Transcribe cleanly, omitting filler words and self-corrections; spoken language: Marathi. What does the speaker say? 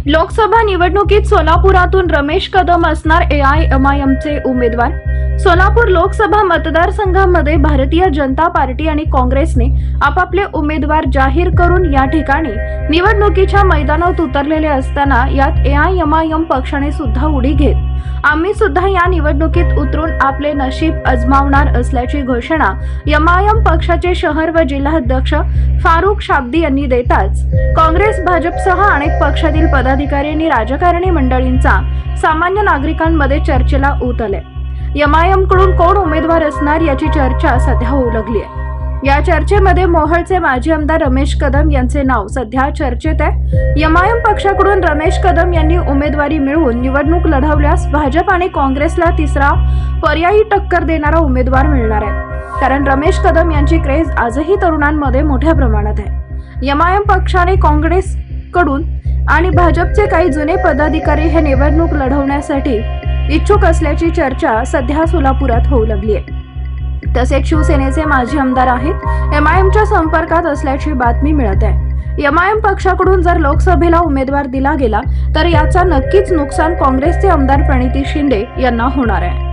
लोकसभा निवडणुकीत सोलापुरातून रमेश कदम असणार AIMIMचे उमेदवार। सोलापूर लोकसभा मतदारसंघामध्ये भारतीय जनता पार्टी आणि काँग्रेसने आपापले उमेदवार जाहीर करून या ठिकाणी निवडणुकीच्या मैदानात उतरलेले असताना यात AIMIM पक्षाने सुद्धा उडी घेत आम्ही सुद्धा या निवडणुकीत उतरून आपले नशीब आजमावणार असल्याची घोषणा MIM पक्षाचे शहर व जिल्हाध्यक्ष फारुख शाब्दी यांनी देताच काँग्रेस भाजपसह अनेक पक्षातील पदाधिकारी आणि राजकारणी मंडळींचा सामान्य नागरिकांमध्ये चर्चेला ऊत आले। MIM कडून कोण उमेदवार असणार याची चर्चा सध्या होऊ लागली आहे। या चर्चेमध्ये मोहोळचे माजी आमदार रमेश कदम यांचे नाव सध्या चर्चेत आहे। MIM पक्षाकडून रमेश कदम यांनी उमेदवारी मिळवून निवडणूक लढवल्यास भाजप आणि काँग्रेसला तिसरा पर्यायी टक्कर देणारा उमेदवार मिळणार आहे, कारण रमेश कदम यांची क्रेज आजही तरुणांमध्ये मोठ्या प्रमाणात आहे। MIM पक्षाने काँग्रेस कडून आणि भाजपचे काही जुने पदाधिकारी हे निवडणूक लढवण्यासाठी इच्छुक असल्याची चर्चा सध्या सोलापुरात होऊ लागली आहे। तसेच शिवसेनेचे माजी आमदार आहेत MIMच्या संपर्कात असल्याची बातमी मिळत आहे। MIM पक्षाकडून जर लोकसभेला उमेदवार दिला गेला तर याचा नक्कीच नुकसान काँग्रेसचे आमदार प्रणिती शिंदे यांना होणार आहे।